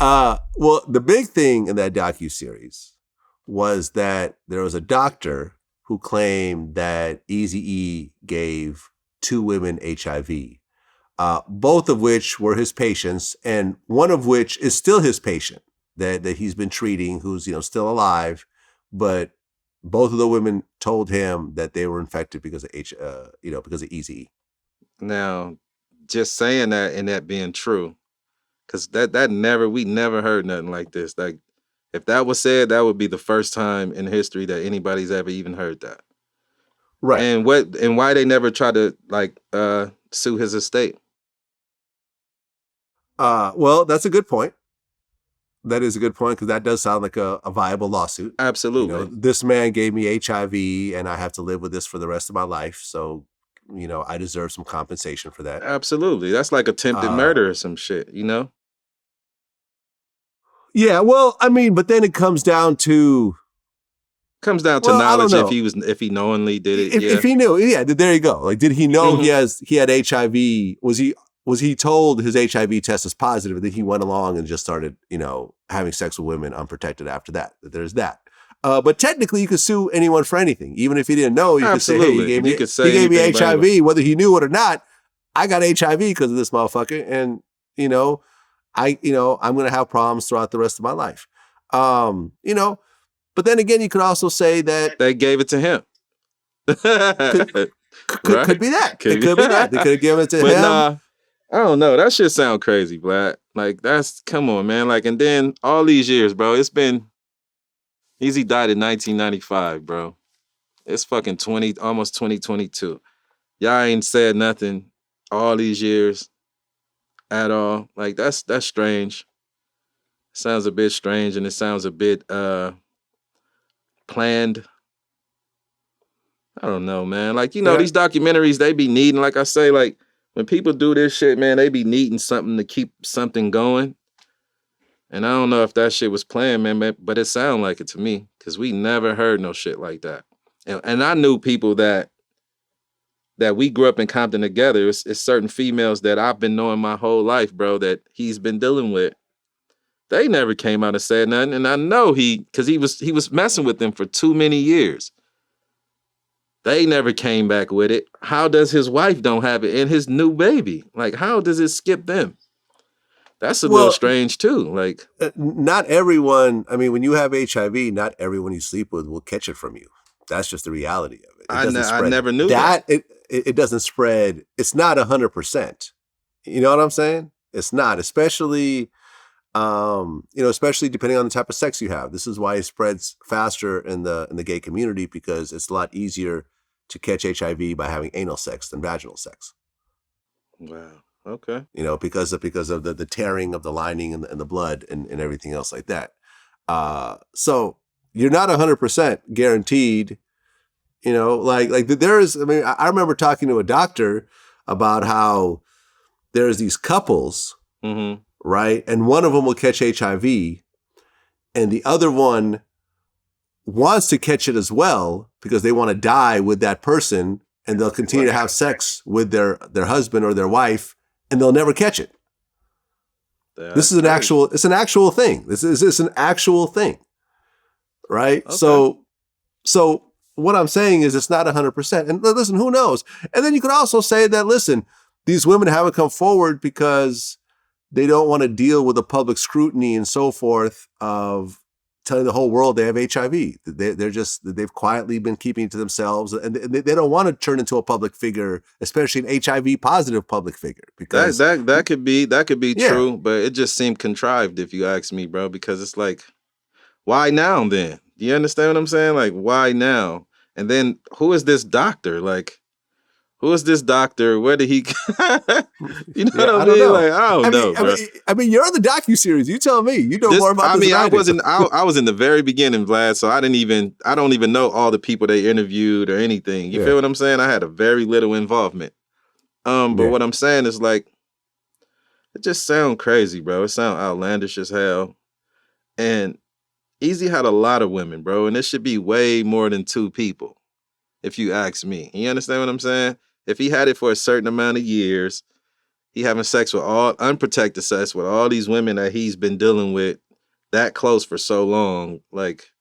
Well, the big thing in that docuseries was that there was a doctor who claimed that Eazy E gave 2 women HIV, both of which were his patients, and one of which is still his patient that he's been treating, who's still alive, but both of the women told him that they were infected because of because of Eazy E. Now, just saying that and that being true, because we never heard nothing like this. Like, if that was said, that would be the first time in history that anybody's ever even heard that. Right. And why they never try to sue his estate? Well, that's a good point. That is a good point, because that does sound like a viable lawsuit. Absolutely. This man gave me HIV and I have to live with this for the rest of my life. So, I deserve some compensation for that. Absolutely. That's like attempted murder or some shit, Yeah, well, I mean, but then it comes down to knowledge if he knowingly did it. If he knew, there you go. Like, did he know he had HIV? Was he told his HIV test is positive, and then he went along and just started, having sex with women unprotected after that? There's that. But technically, you could sue anyone for anything, even if he didn't know. You could say, "Hey, he gave me HIV, whether he knew it or not. I got HIV because of this motherfucker, and I'm going to have problems throughout the rest of my life." But then again, you could also say that they gave it to him. Could be that. It could be that. They could have given it to him. Nah, I don't know. That shit sound crazy, Vlad. Like, come on, man. Like, and then all these years, bro, it's been, Eazy died in 1995, bro. It's fucking almost 2022. Y'all ain't said nothing all these years at all. Like, that's strange. Sounds a bit strange, and it sounds a bit planned. I don't know, man. Like, these documentaries, they be needing, like I say, like, when people do this shit, man, they be needing something to keep something going. And I don't know if that shit was planned, man, but it sounded like it to me, because we never heard no shit like that. And I knew people that we grew up in Compton together. It's certain females that I've been knowing my whole life, bro, that he's been dealing with. They never came out and said nothing. And I know because he was messing with them for too many years. They never came back with it. How does his wife don't have it and his new baby? Like, how does it skip them? That's a little strange too. Like, not everyone. I mean, when you have HIV, not everyone you sleep with will catch it from you. That's just the reality of it. I never knew that. It doesn't spread. It's not 100%. You know what I'm saying? It's not, especially depending on the type of sex you have. This is why it spreads faster in the gay community, because it's a lot easier to catch HIV by having anal sex than vaginal sex. Wow. Okay. Because of the tearing of the lining and the blood and everything else like that. So you're not 100% guaranteed. Like there is. I mean, I remember talking to a doctor about how there's these couples, right? And one of them will catch HIV, and the other one wants to catch it as well because they want to die with that person, and they'll continue to have sex with their husband or their wife, and they'll never catch it. This is an actual thing. This is an actual thing, right? Okay. So what I'm saying is it's not 100%. And listen, who knows? And then you could also say that, listen, these women haven't come forward because they don't want to deal with the public scrutiny and so forth of telling the whole world they have HIV. They've quietly been keeping it to themselves, and they don't want to turn into a public figure, especially an HIV positive public figure. Because that could be true, but it just seemed contrived, if you ask me, bro. Because it's like, why now then? Do you understand what I'm saying? Like, why now? And then who is this doctor? Like, who is this doctor? Where did he? You know what I mean? Know. Like, I don't know, bro. I mean, you're on the docuseries. You tell me. You know more about this. I was in the very beginning, Vlad. So I don't even know all the people they interviewed or anything. You feel what I'm saying? I had a very little involvement. But what I'm saying is, like, it just sounds crazy, bro. It sounds outlandish as hell. And Eazy had a lot of women, bro, and it should be way more than 2 people, if you ask me. You understand what I'm saying? If he had it for a certain amount of years, he having sex with all unprotected sex with all these women that he's been dealing with that close for so long. Like,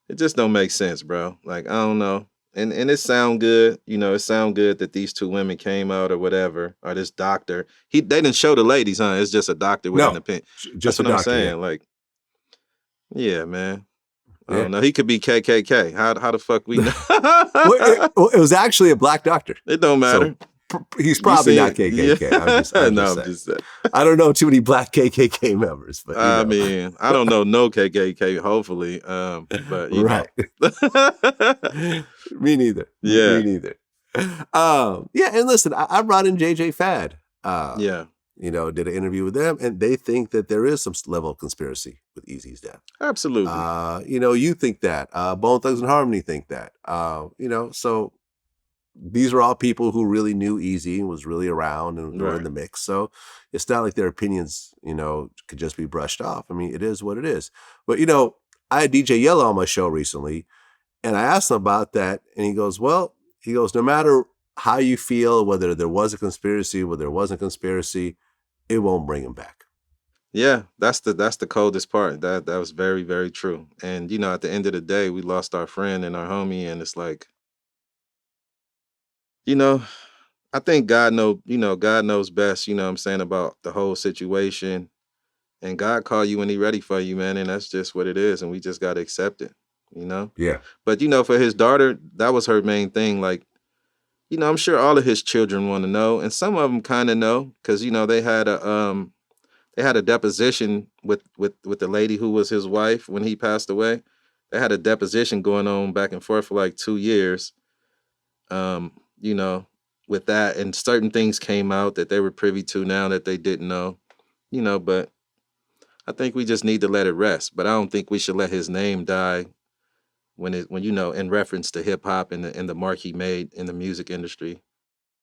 it just don't make sense, bro. Like, I don't know. And it sound good, you know, it sound good that these two women came out or whatever, or this doctor. They didn't show the ladies, huh? It's just a doctor with an No, opinion. That's just a what I'm doctor. saying. Yeah. Like, yeah, man. I Yeah. don't know. He could be KKK. How the fuck we know? Well, it was actually a black doctor. It don't matter. So he's probably not KKK. Yeah. I'm just saying. I don't know too many black KKK members, but I mean, I don't know no KKK. Hopefully, but you right. Me neither. Yeah. Me neither. Yeah, and listen, I brought in JJ Fad. Yeah. You know, did an interview with them, and they think that there is some level of conspiracy with Eazy's death. Absolutely. You know, you think that. Bone Thugs and Harmony think that. You know, so these are all people who really knew Eazy and was really around and were in the mix. So it's not like their opinions, you know, could just be brushed off. I mean, it is what it is. But, you know, I had DJ Yellow on my show recently, and I asked him about that, and he goes, no matter how you feel, whether there was a conspiracy, whether there wasn't a conspiracy, it won't bring him back. Yeah, that's the coldest part. That was very, very true. And, you know, at the end of the day, we lost our friend and our homie, and it's like, you know, I think God knows best, you know what I'm saying, about the whole situation. And God called you when he ready for you, man. And that's just what it is. And we just got to accept it, you know? Yeah. But, you know, for his daughter, that was her main thing. Like, you know, I'm sure all of his children want to know. And some of them kind of know because, you know, they had a deposition with the lady who was his wife when he passed away. They had a deposition going on back and forth for like 2 years. You know, with that, and certain things came out that they were privy to now that they didn't know, you know, but I think we just need to let it rest. But I don't think we should let his name die when you know, in reference to hip hop and the mark he made in the music industry.